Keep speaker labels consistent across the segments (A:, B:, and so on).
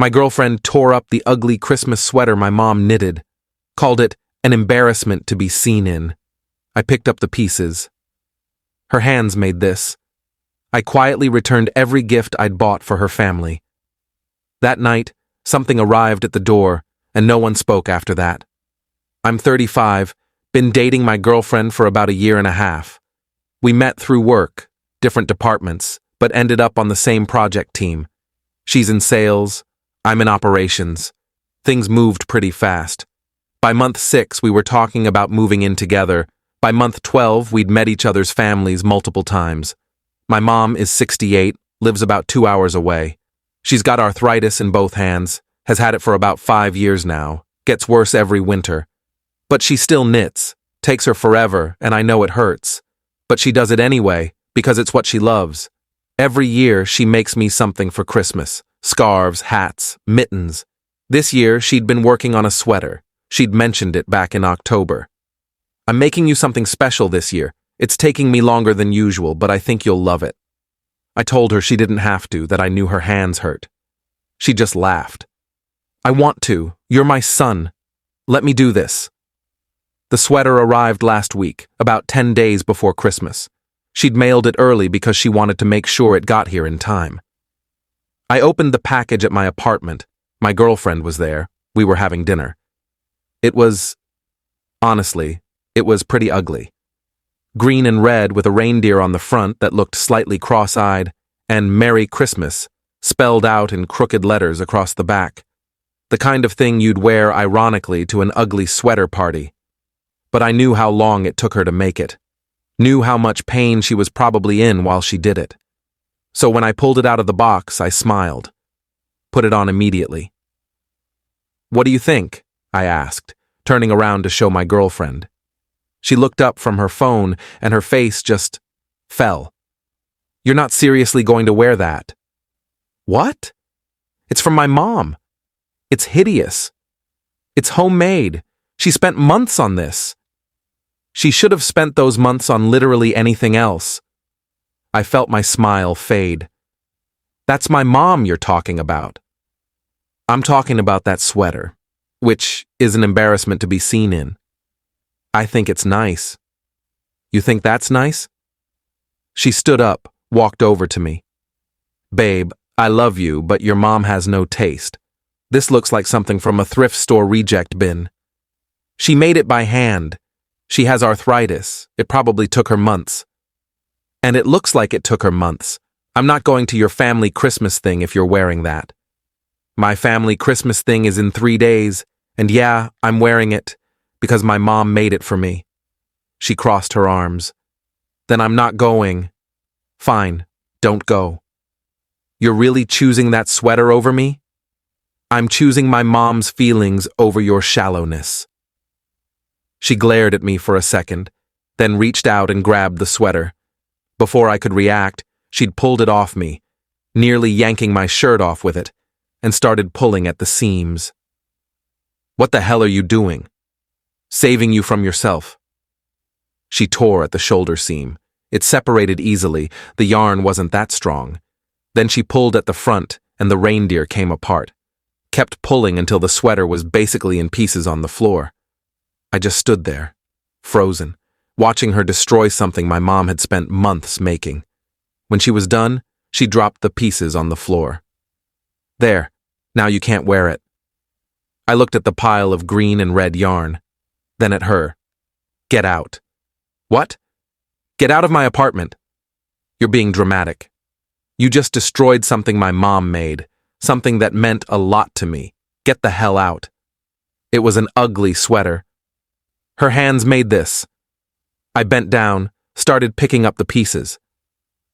A: My girlfriend tore up the ugly Christmas sweater my mom knitted, called it an embarrassment to be seen in. I picked up the pieces. Her hands made this. I quietly returned every gift I'd bought for her family. That night, something arrived at the door, and no one spoke after that. I'm 35, been dating my girlfriend for about a year and a half. We met through work, different departments, but ended up on the same project team. She's in sales, I'm in operations. Things moved pretty fast. By month 6, we were talking about moving in together. By month 12, we'd met each other's families multiple times. My mom is 68, lives about 2 hours away. She's got arthritis in both hands, has had it for about 5 years now, gets worse every winter. But she still knits, takes her forever, and I know it hurts. But she does it anyway, because it's what she loves. Every year, she makes me something for Christmas. Scarves, hats, mittens. This year, she'd been working on a sweater. She'd mentioned it back in October. I'm making you something special this year. It's taking me longer than usual, but I think you'll love it. I told her she didn't have to, that I knew her hands hurt. She just laughed. I want to. You're my son. Let me do this. The sweater arrived last week, about 10 days before Christmas. She'd mailed it early because she wanted to make sure it got here in time. I opened the package at my apartment. My girlfriend was there. We were having dinner. Honestly, it was pretty ugly. Green and red with a reindeer on the front that looked slightly cross-eyed, and Merry Christmas spelled out in crooked letters across the back. The kind of thing you'd wear ironically to an ugly sweater party. But I knew how long it took her to make it. Knew how much pain she was probably in while she did it. So when I pulled it out of the box, I smiled. Put it on immediately. What do you think? I asked, turning around to show my girlfriend. She looked up from her phone and her face just fell. You're not seriously going to wear that. What? It's from my mom. It's hideous. It's homemade. She spent months on this. She should have spent those months on literally anything else. I felt my smile fade. That's my mom you're talking about. I'm talking about that sweater, which is an embarrassment to be seen in. I think it's nice. You think that's nice? She stood up, walked over to me. Babe, I love you, but your mom has no taste. This looks like something from a thrift store reject bin. She made it by hand. She has arthritis. It probably took her months. And it looks like it took her months. I'm not going to your family Christmas thing if you're wearing that. My family Christmas thing is in 3 days, and yeah, I'm wearing it because my mom made it for me. She crossed her arms. Then I'm not going. Fine, don't go. You're really choosing that sweater over me? I'm choosing my mom's feelings over your shallowness. She glared at me for a second, then reached out and grabbed the sweater. Before I could react, she'd pulled it off me, nearly yanking my shirt off with it, and started pulling at the seams. What the hell are you doing? Saving you from yourself. She tore at the shoulder seam. It separated easily, the yarn wasn't that strong. Then she pulled at the front, and the reindeer came apart. Kept pulling until the sweater was basically in pieces on the floor. I just stood there, frozen, watching her destroy something my mom had spent months making. When she was done, she dropped the pieces on the floor. There, now you can't wear it. I looked at the pile of green and red yarn, then at her. Get out. What? Get out of my apartment. You're being dramatic. You just destroyed something my mom made, something that meant a lot to me. Get the hell out. It was an ugly sweater. Her hands made this. I bent down, started picking up the pieces.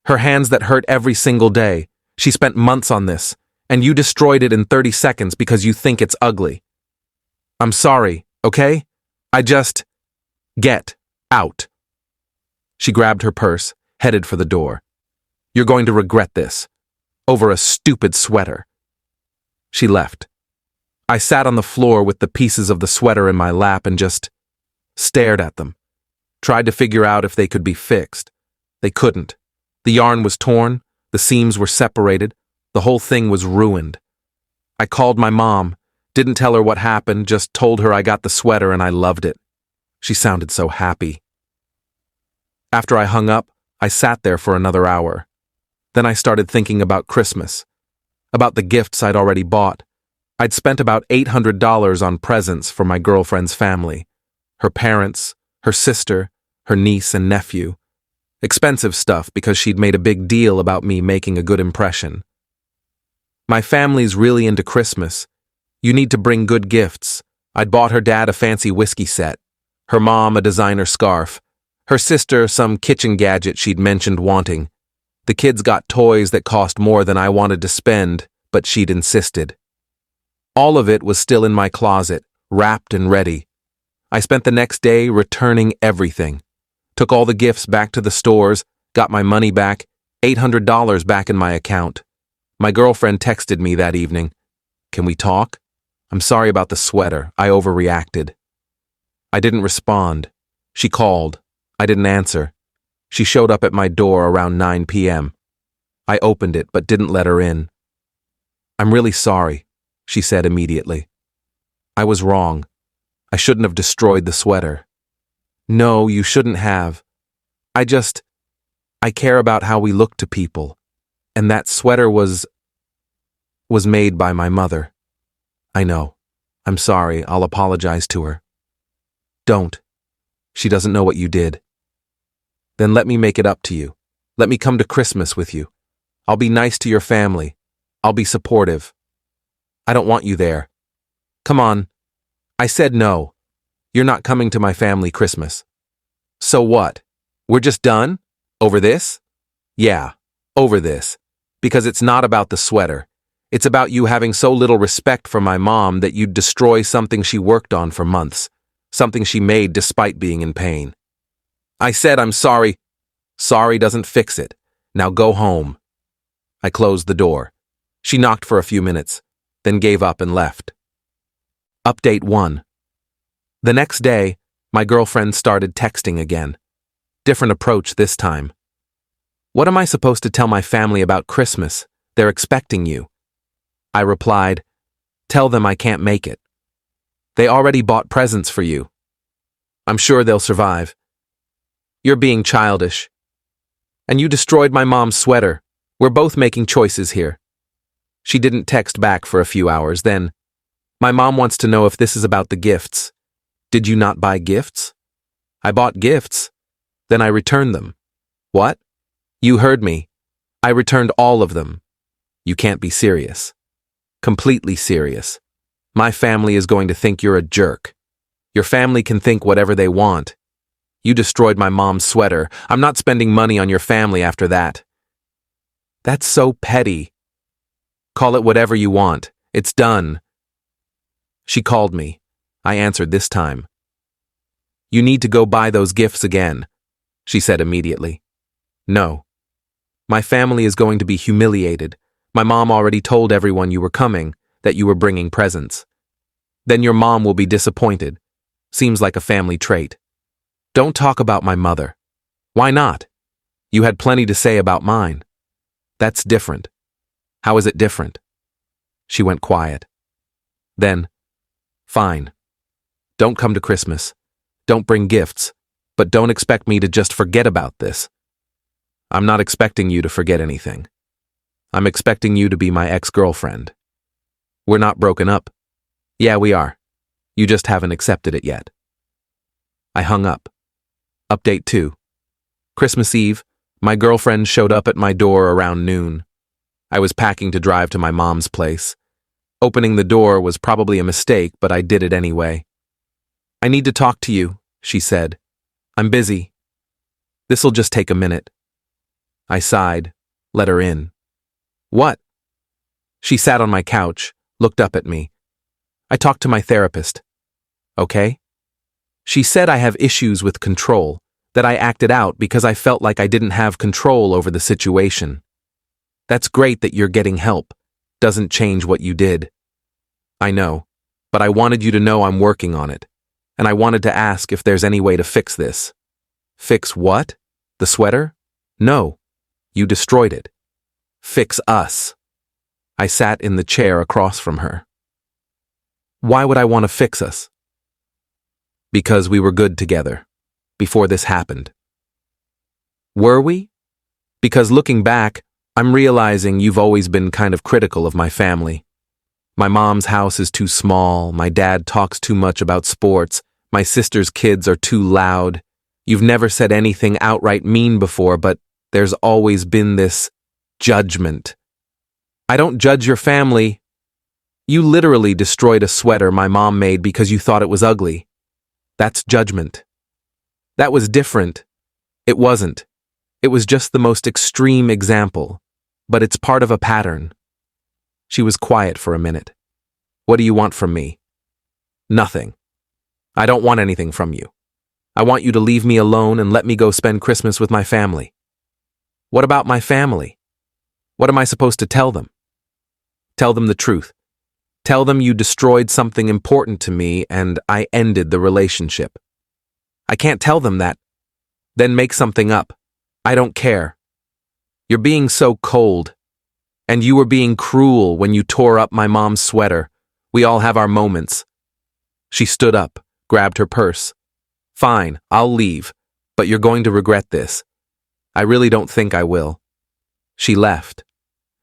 A: Her hands that hurt every single day. She spent months on this, and you destroyed it in 30 seconds because you think it's ugly. I'm sorry, okay? Get out. She grabbed her purse, headed for the door. You're going to regret this. Over a stupid sweater. She left. I sat on the floor with the pieces of the sweater in my lap and just stared at them. Tried to figure out if they could be fixed. They couldn't. The yarn was torn, the seams were separated, the whole thing was ruined. I called my mom, didn't tell her what happened, just told her I got the sweater and I loved it. She sounded so happy. After I hung up, I sat there for another hour. Then I started thinking about Christmas, about the gifts I'd already bought. I'd spent about $800 on presents for my girlfriend's family, her parents, her sister, her niece and nephew. Expensive stuff because she'd made a big deal about me making a good impression. My family's really into Christmas. You need to bring good gifts. I'd bought her dad a fancy whiskey set, her mom a designer scarf, her sister some kitchen gadget she'd mentioned wanting. The kids got toys that cost more than I wanted to spend, but she'd insisted. All of it was still in my closet, wrapped and ready. I spent the next day returning everything. Took all the gifts back to the stores, got my money back, $800 back in my account. My girlfriend texted me that evening. Can we talk? I'm sorry about the sweater. I overreacted. I didn't respond. She called. I didn't answer. She showed up at my door around 9 p.m. I opened it but didn't let her in. I'm really sorry, she said immediately. I was wrong. I shouldn't have destroyed the sweater. No, you shouldn't have. I care about how we look to people. And that sweater was made by my mother. I know. I'm sorry. I'll apologize to her. Don't. She doesn't know what you did. Then let me make it up to you. Let me come to Christmas with you. I'll be nice to your family. I'll be supportive. I don't want you there. Come on. I said no. You're not coming to my family Christmas. So what? We're just done? Over this? Yeah, over this. Because it's not about the sweater. It's about you having so little respect for my mom that you'd destroy something she worked on for months. Something she made despite being in pain. I said I'm sorry. Sorry doesn't fix it. Now go home. I closed the door. She knocked for a few minutes, then gave up and left. Update 1. The next day, my girlfriend started texting again. Different approach this time. What am I supposed to tell my family about Christmas? They're expecting you. I replied, tell them I can't make it. They already bought presents for you. I'm sure they'll survive. You're being childish. And you destroyed my mom's sweater. We're both making choices here. She didn't text back for a few hours. Then, my mom wants to know if this is about the gifts. Did you not buy gifts? I bought gifts. Then I returned them. What? You heard me. I returned all of them. You can't be serious. Completely serious. My family is going to think you're a jerk. Your family can think whatever they want. You destroyed my mom's sweater. I'm not spending money on your family after that. That's so petty. Call it whatever you want. It's done. She called me. I answered this time. You need to go buy those gifts again, she said immediately. No. My family is going to be humiliated. My mom already told everyone you were coming, that you were bringing presents. Then your mom will be disappointed. Seems like a family trait. Don't talk about my mother. Why not? You had plenty to say about mine. That's different. How is it different? She went quiet. Then, fine. Don't come to Christmas. Don't bring gifts. But don't expect me to just forget about this. I'm not expecting you to forget anything. I'm expecting you to be my ex-girlfriend. We're not broken up. Yeah, we are. You just haven't accepted it yet. I hung up. Update 2. Christmas Eve, my girlfriend showed up at my door around noon. I was packing to drive to my mom's place. Opening the door was probably a mistake, but I did it anyway. I need to talk to you, she said. I'm busy. This'll just take a minute. I sighed, let her in. What? She sat on my couch, looked up at me. I talked to my therapist. Okay? She said I have issues with control, that I acted out because I felt like I didn't have control over the situation. That's great that you're getting help. Doesn't change what you did. I know, but I wanted you to know I'm working on it. And I wanted to ask if there's any way to fix this. Fix what? The sweater? No. You destroyed it. Fix us. I sat in the chair across from her. Why would I want to fix us? Because we were good together, before this happened. Were we? Because looking back, I'm realizing you've always been kind of critical of my family. My mom's house is too small, my dad talks too much about sports, my sister's kids are too loud. You've never said anything outright mean before, but there's always been this judgment. I don't judge your family. You literally destroyed a sweater my mom made because you thought it was ugly. That's judgment. That was different. It wasn't. It was just the most extreme example, but it's part of a pattern. She was quiet for a minute. What do you want from me? Nothing. I don't want anything from you. I want you to leave me alone and let me go spend Christmas with my family. What about my family? What am I supposed to tell them? Tell them the truth. Tell them you destroyed something important to me and I ended the relationship. I can't tell them that. Then make something up. I don't care. You're being so cold. And you were being cruel when you tore up my mom's sweater. We all have our moments. She stood up, grabbed her purse. Fine, I'll leave, but you're going to regret this. I really don't think I will. She left.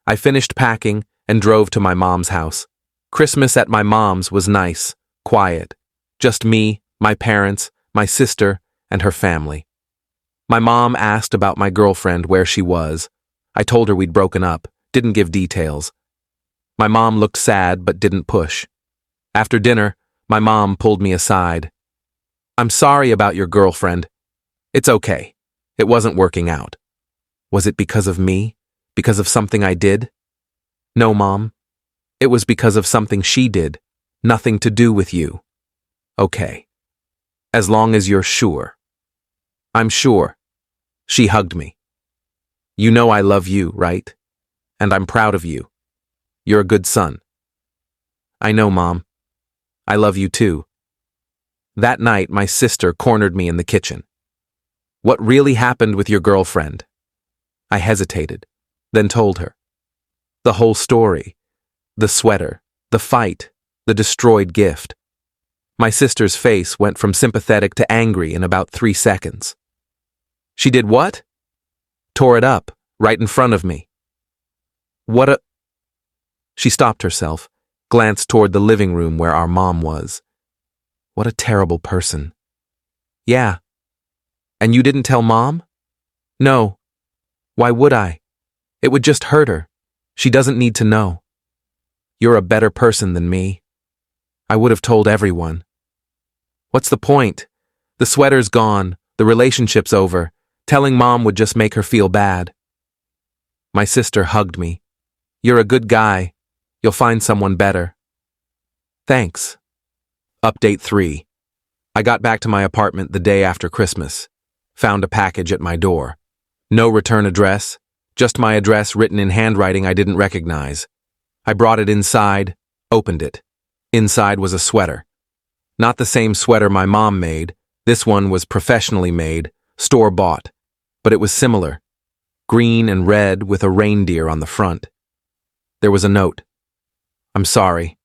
A: I finished packing and drove to my mom's house. Christmas at my mom's was nice, quiet. Just me, my parents, my sister, and her family. My mom asked about my girlfriend, where she was. I told her we'd broken up, didn't give details. My mom looked sad but didn't push. After dinner, my mom pulled me aside. I'm sorry about your girlfriend. It's okay. It wasn't working out. Was it because of me? Because of something I did? No, Mom. It was because of something she did. Nothing to do with you. Okay. As long as you're sure. I'm sure. She hugged me. You know I love you, right? And I'm proud of you. You're a good son. I know, Mom. I love you too. That night, my sister cornered me in the kitchen. What really happened with your girlfriend? I hesitated, then told her. The whole story. The sweater, the fight, the destroyed gift. My sister's face went from sympathetic to angry in about 3 seconds. She did what? Tore it up, right in front of me. What a... She stopped herself, glanced toward the living room where our mom was. What a terrible person. Yeah. And you didn't tell Mom? No. Why would I? It would just hurt her. She doesn't need to know. You're a better person than me. I would have told everyone. What's the point? The sweater's gone. The relationship's over. Telling Mom would just make her feel bad. My sister hugged me. You're a good guy. You'll find someone better. Thanks. Update 3. I got back to my apartment the day after Christmas. Found a package at my door. No return address, just my address written in handwriting I didn't recognize. I brought it inside, opened it. Inside was a sweater. Not the same sweater my mom made. This one was professionally made, store-bought. But it was similar. Green and red with a reindeer on the front. There was a note. I'm sorry.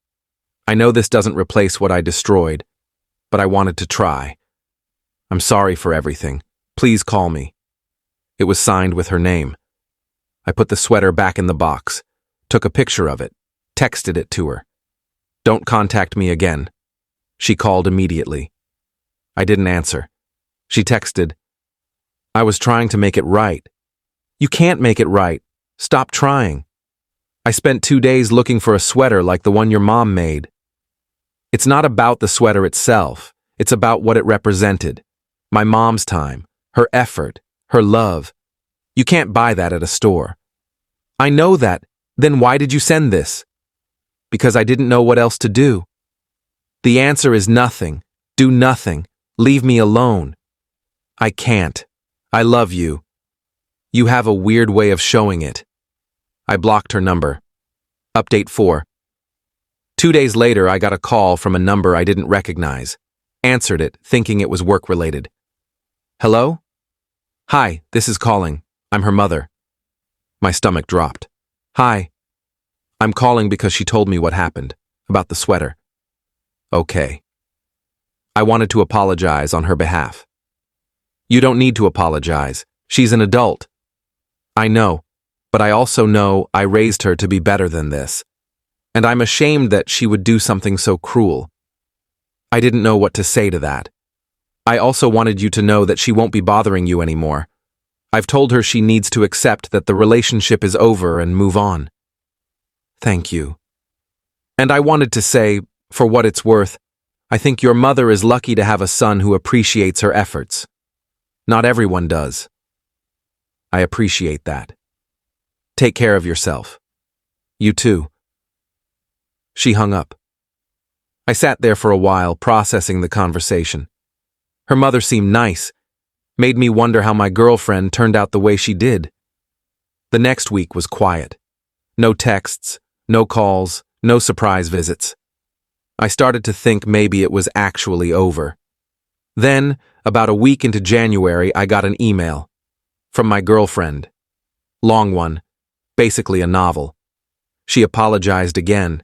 A: I know this doesn't replace what I destroyed, but I wanted to try. I'm sorry for everything. Please call me. It was signed with her name. I put the sweater back in the box, took a picture of it, texted it to her. Don't contact me again. She called immediately. I didn't answer. She texted, I was trying to make it right. You can't make it right. Stop trying. I spent 2 days looking for a sweater like the one your mom made. It's not about the sweater itself. It's about what it represented. My mom's time, her effort, her love. You can't buy that at a store. I know that. Then why did you send this? Because I didn't know what else to do. The answer is nothing. Do nothing. Leave me alone. I can't. I love you. You have a weird way of showing it. I blocked her number. Update 4. 2 days later, I got a call from a number I didn't recognize. Answered it, thinking it was work-related. Hello? Hi, this is calling. I'm her mother. My stomach dropped. Hi. I'm calling because she told me what happened, about the sweater. Okay. I wanted to apologize on her behalf. You don't need to apologize. She's an adult. I know, but I also know I raised her to be better than this. And I'm ashamed that she would do something so cruel. I didn't know what to say to that. I also wanted you to know that she won't be bothering you anymore. I've told her she needs to accept that the relationship is over and move on. Thank you. And I wanted to say, for what it's worth, I think your mother is lucky to have a son who appreciates her efforts. Not everyone does. I appreciate that. Take care of yourself. You too. She hung up. I sat there for a while, processing the conversation. Her mother seemed nice, made me wonder how my girlfriend turned out the way she did. The next week was quiet. No texts, no calls, no surprise visits. I started to think maybe it was actually over. Then, about a week into January, I got an email. From my girlfriend. Long one, basically a novel. She apologized again.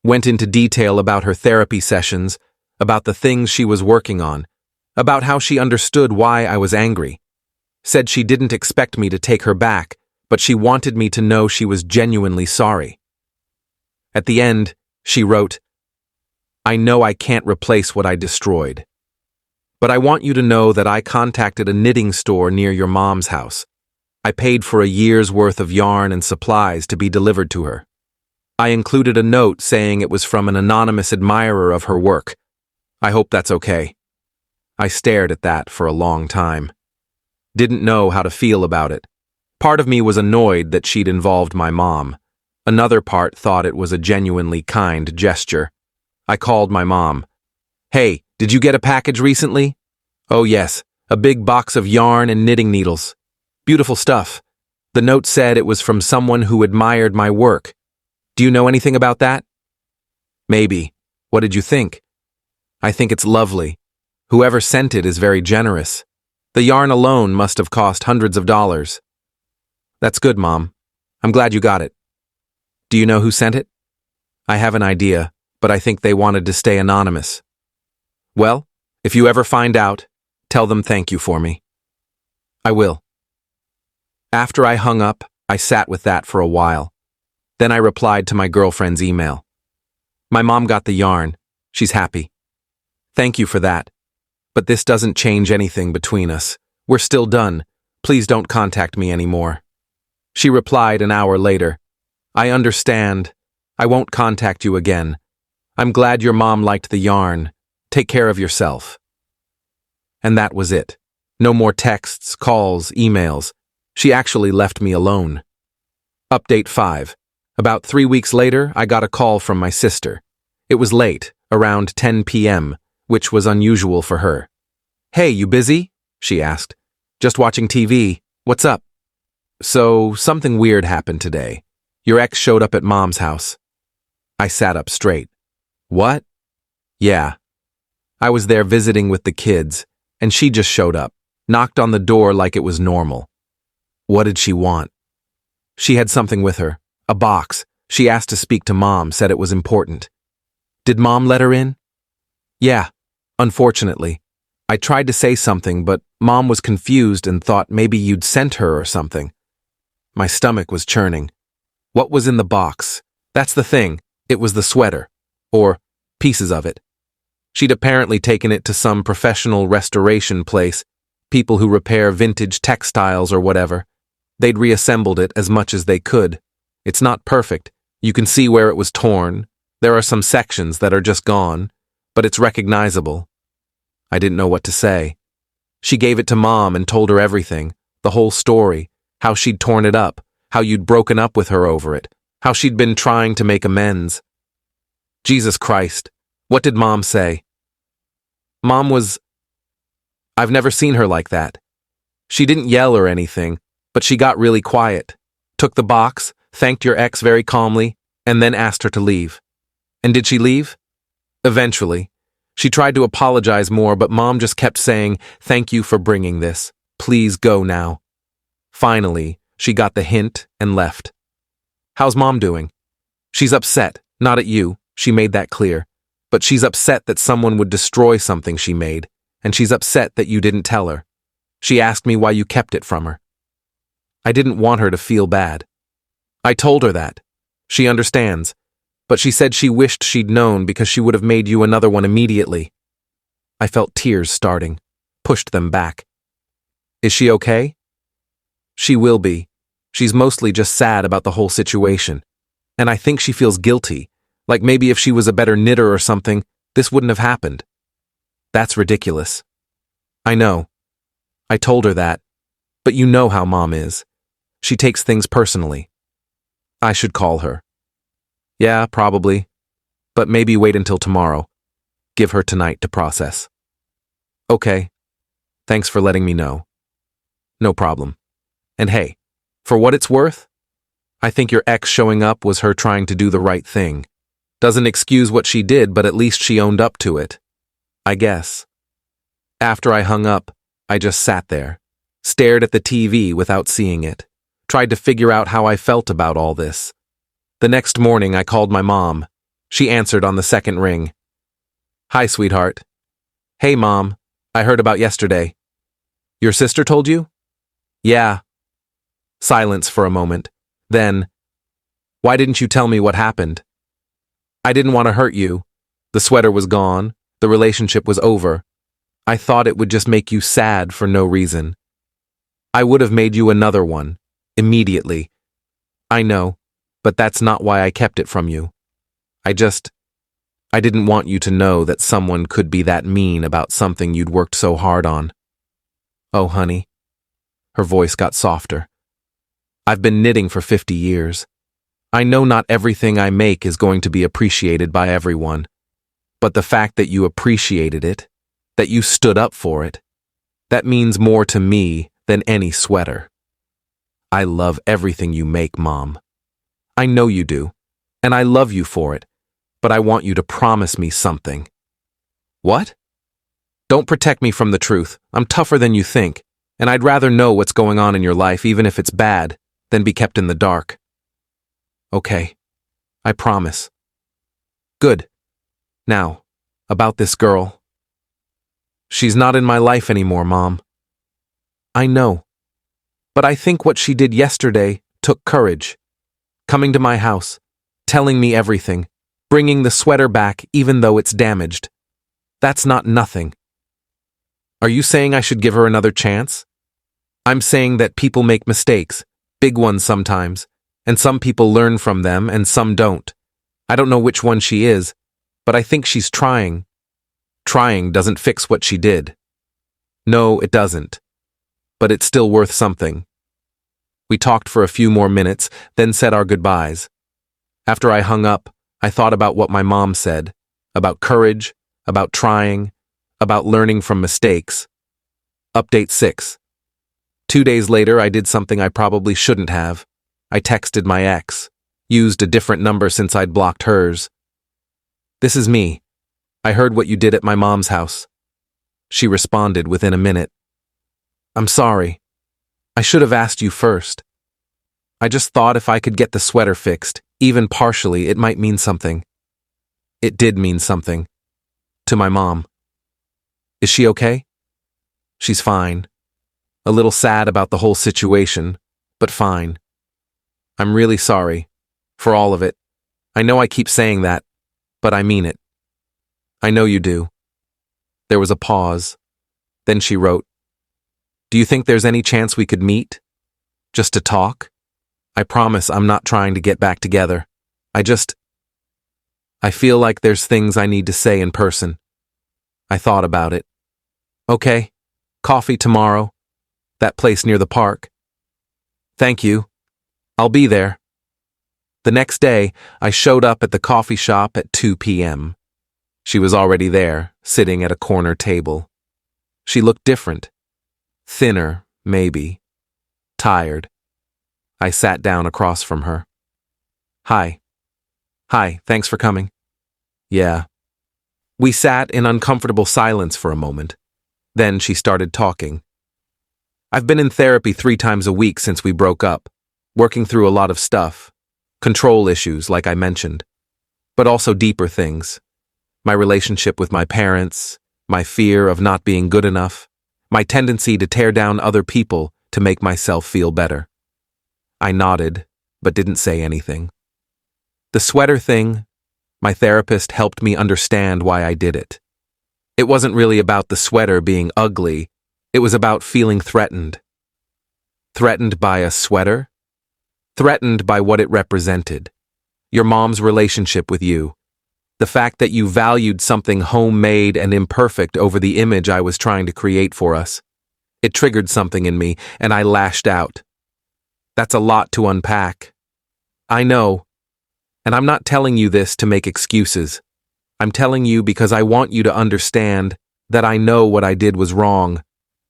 A: Went into detail about her therapy sessions, about the things she was working on, about how she understood why I was angry. Said she didn't expect me to take her back, but she wanted me to know she was genuinely sorry. At the end, she wrote, I know I can't replace what I destroyed. But I want you to know that I contacted a knitting store near your mom's house. I paid for a year's worth of yarn and supplies to be delivered to her. I included a note saying it was from an anonymous admirer of her work. I hope that's okay. I stared at that for a long time. Didn't know how to feel about it. Part of me was annoyed that she'd involved my mom. Another part thought it was a genuinely kind gesture. I called my mom. Hey, did you get a package recently? Oh yes, a big box of yarn and knitting needles. Beautiful stuff. The note said it was from someone who admired my work. Do you know anything about that? Maybe. What did you think? I think it's lovely. Whoever sent it is very generous. The yarn alone must have cost hundreds of dollars. That's good, Mom. I'm glad you got it. Do you know who sent it? I have an idea, but I think they wanted to stay anonymous. Well, if you ever find out, tell them thank you for me. I will. After I hung up, I sat with that for a while. Then I replied to my girlfriend's email. My mom got the yarn. She's happy. Thank you for that. But this doesn't change anything between us. We're still done. Please don't contact me anymore. She replied an hour later. I understand. I won't contact you again. I'm glad your mom liked the yarn. Take care of yourself. And that was it. No more texts, calls, emails. She actually left me alone. Update 5. About 3 weeks later, I got a call from my sister. It was late, around 10 p.m., which was unusual for her. Hey, you busy? She asked. Just watching TV. What's up? So, something weird happened today. Your ex showed up at Mom's house. I sat up straight. What? Yeah. I was there visiting with the kids, and she just showed up, knocked on the door like it was normal. What did she want? She had something with her. A box. She asked to speak to Mom, said it was important. Did Mom let her in? Yeah, unfortunately. I tried to say something, but Mom was confused and thought maybe you'd sent her or something. My stomach was churning. What was in the box? That's the thing. It was the sweater. Or pieces of it. She'd apparently taken it to some professional restoration place, people who repair vintage textiles or whatever. They'd reassembled it as much as they could. It's not perfect. You can see where it was torn. There are some sections that are just gone, but it's recognizable. I didn't know what to say. She gave it to Mom and told her everything, the whole story, how she'd torn it up, how you'd broken up with her over it, how she'd been trying to make amends. Jesus Christ, what did Mom say? Mom was... I've never seen her like that. She didn't yell or anything, but she got really quiet, took the box, thanked your ex very calmly, and then asked her to leave. And did she leave? Eventually. She tried to apologize more, but Mom just kept saying, thank you for bringing this. Please go now. Finally, she got the hint and left. How's Mom doing? She's upset, not at you, she made that clear. But she's upset that someone would destroy something she made, and she's upset that you didn't tell her. She asked me why you kept it from her. I didn't want her to feel bad. I told her that. She understands. But she said she wished she'd known because she would have made you another one immediately. I felt tears starting, pushed them back. Is she okay? She will be. She's mostly just sad about the whole situation. And I think she feels guilty, like maybe if she was a better knitter or something, this wouldn't have happened. That's ridiculous. I know. I told her that. But you know how Mom is. She takes things personally. I should call her. Yeah, probably. But maybe wait until tomorrow. Give her tonight to process. Okay. Thanks for letting me know. No problem. And hey, for what it's worth, I think your ex showing up was her trying to do the right thing. Doesn't excuse what she did, but at least she owned up to it. I guess. After I hung up, I just sat there, stared at the TV without seeing it, tried to figure out how I felt about all this. The next morning, I called my mom. She answered on the second ring. Hi, sweetheart. Hey, Mom. I heard about yesterday. Your sister told you? Yeah. Silence for a moment. Then, why didn't you tell me what happened? I didn't want to hurt you. The sweater was gone. The relationship was over. I thought it would just make you sad for no reason. I would have made you another one, immediately. I know, but that's not why I kept it from you. I didn't want you to know that someone could be that mean about something you'd worked so hard on. Oh, honey. Her voice got softer. I've been knitting for 50 years. I know not everything I make is going to be appreciated by everyone. But the fact that you appreciated it, that you stood up for it, that means more to me than any sweater. I love everything you make, Mom. I know you do, and I love you for it, but I want you to promise me something. What? Don't protect me from the truth. I'm tougher than you think, and I'd rather know what's going on in your life, even if it's bad, than be kept in the dark. Okay, I promise. Good. Now, about this girl. She's not in my life anymore, Mom. I know. But I think what she did yesterday took courage. Coming to my house, telling me everything, bringing the sweater back even though it's damaged. That's not nothing. Are you saying I should give her another chance? I'm saying that people make mistakes, big ones sometimes, and some people learn from them and some don't. I don't know which one she is, but I think she's trying. Trying doesn't fix what she did. No, it doesn't. But it's still worth something. We talked for a few more minutes, then said our goodbyes. After I hung up, I thought about what my mom said, about courage, about trying, about learning from mistakes. Update 6. 2 days later, I did something I probably shouldn't have. I texted my ex, used a different number since I'd blocked hers. This is me. I heard what you did at my mom's house. She responded within a minute. I'm sorry. I should have asked you first. I just thought if I could get the sweater fixed, even partially, it might mean something. It did mean something. To my mom. Is she okay? She's fine. A little sad about the whole situation, but fine. I'm really sorry. For all of it. I know I keep saying that, but I mean it. I know you do. There was a pause. Then she wrote, Do you think there's any chance we could meet? Just to talk? I promise I'm not trying to get back together. I feel like there's things I need to say in person. I thought about it. Okay. Coffee tomorrow. That place near the park. Thank you. I'll be there. The next day, I showed up at the coffee shop at 2 p.m. She was already there, sitting at a corner table. She looked different. Thinner, maybe. Tired. I sat down across from her. Hi. Hi, thanks for coming. Yeah. We sat in uncomfortable silence for a moment. Then she started talking. I've been in therapy 3 times a week since we broke up, working through a lot of stuff. Control issues, like I mentioned. But also deeper things. My relationship with my parents, my fear of not being good enough, my tendency to tear down other people to make myself feel better. I nodded, but didn't say anything. The sweater thing, my therapist helped me understand why I did it. It wasn't really about the sweater being ugly, it was about feeling threatened. Threatened by a sweater? Threatened by what it represented. Your mom's relationship with you. The fact that you valued something homemade and imperfect over the image I was trying to create for us. It triggered something in me, and I lashed out. That's a lot to unpack. I know. And I'm not telling you this to make excuses. I'm telling you because I want you to understand that I know what I did was wrong.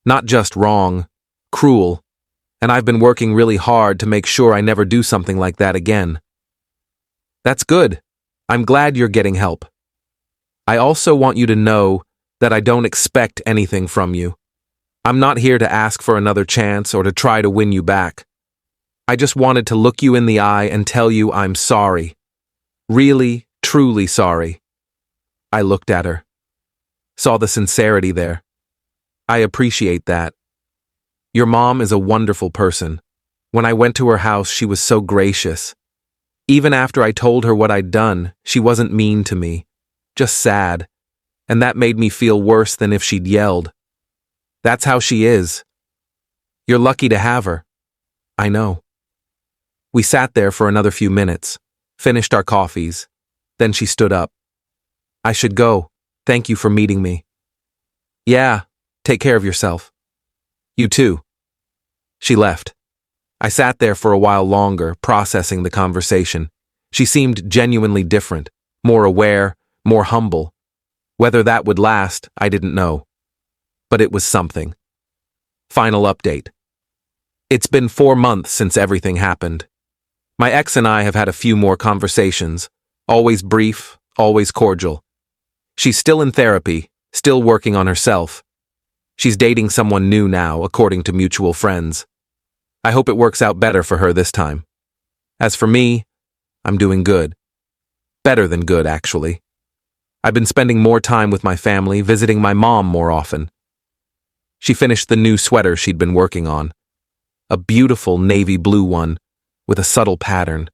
A: Not just wrong, cruel. And I've been working really hard to make sure I never do something like that again. That's good. I'm glad you're getting help. I also want you to know that I don't expect anything from you. I'm not here to ask for another chance or to try to win you back. I just wanted to look you in the eye and tell you I'm sorry. Really, truly sorry. I looked at her. Saw the sincerity there. I appreciate that. Your mom is a wonderful person. When I went to her house, she was so gracious. Even after I told her what I'd done, she wasn't mean to me, just sad, and that made me feel worse than if she'd yelled. That's how she is. You're lucky to have her. I know. We sat there for another few minutes, finished our coffees. Then she stood up. I should go. Thank you for meeting me. Yeah, take care of yourself. You too. She left. I sat there for a while longer, processing the conversation. She seemed genuinely different, more aware, more humble. Whether that would last, I didn't know. But it was something. Final update. It's been 4 months since everything happened. My ex and I have had a few more conversations, always brief, always cordial. She's still in therapy, still working on herself. She's dating someone new now, according to mutual friends. I hope it works out better for her this time. As for me, I'm doing good. Better than good, actually. I've been spending more time with my family, visiting my mom more often. She finished the new sweater she'd been working on. A beautiful navy blue one, with a subtle pattern.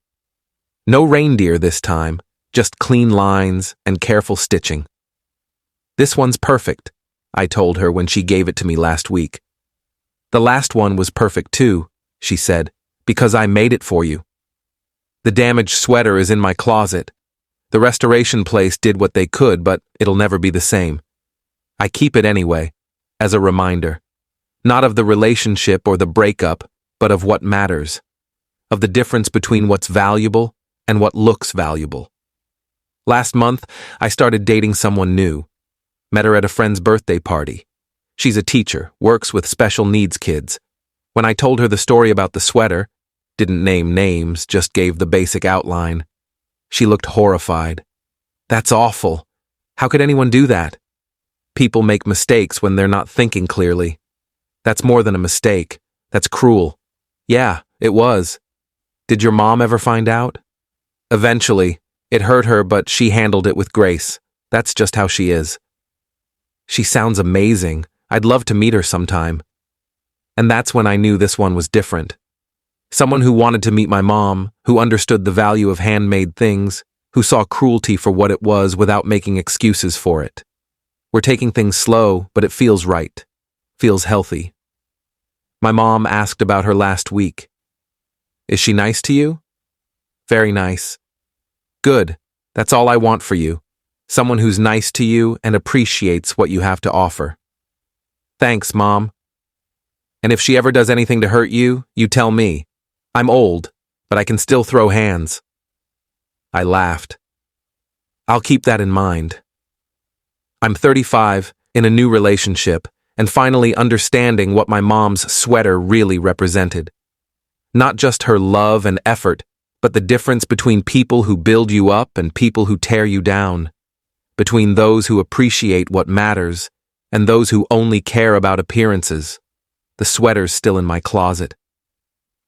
A: No reindeer this time, just clean lines and careful stitching. This one's perfect, I told her when she gave it to me last week. The last one was perfect too, she said, because I made it for you. The damaged sweater is in my closet. The restoration place did what they could, but it'll never be the same. I keep it anyway, as a reminder. Not of the relationship or the breakup, but of what matters. Of the difference between what's valuable and what looks valuable. Last month, I started dating someone new. Met her at a friend's birthday party. She's a teacher, works with special needs kids. When I told her the story about the sweater, didn't name names, just gave the basic outline. She looked horrified. That's awful. How could anyone do that? People make mistakes when they're not thinking clearly. That's more than a mistake. That's cruel. Yeah, it was. Did your mom ever find out? Eventually. It hurt her, but she handled it with grace. That's just how she is. She sounds amazing. I'd love to meet her sometime. And that's when I knew this one was different. Someone who wanted to meet my mom, who understood the value of handmade things, who saw cruelty for what it was without making excuses for it. We're taking things slow, but it feels right. Feels healthy. My mom asked about her last week. Is she nice to you? Very nice. Good. That's all I want for you. Someone who's nice to you and appreciates what you have to offer. Thanks, Mom. And if she ever does anything to hurt you, you tell me. I'm old, but I can still throw hands. I laughed. I'll keep that in mind. I'm 35, in a new relationship, and finally understanding what my mom's sweater really represented. Not just her love and effort, but the difference between people who build you up and people who tear you down. Between those who appreciate what matters and those who only care about appearances. The sweater's still in my closet.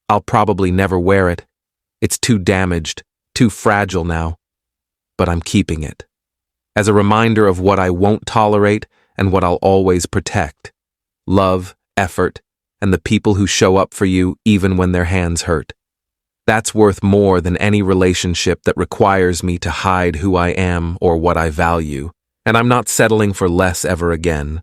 A: I'll probably never wear it. It's too damaged, too fragile now. But I'm keeping it. As a reminder of what I won't tolerate and what I'll always protect. Love, effort, and the people who show up for you even when their hands hurt. That's worth more than any relationship that requires me to hide who I am or what I value. And I'm not settling for less ever again.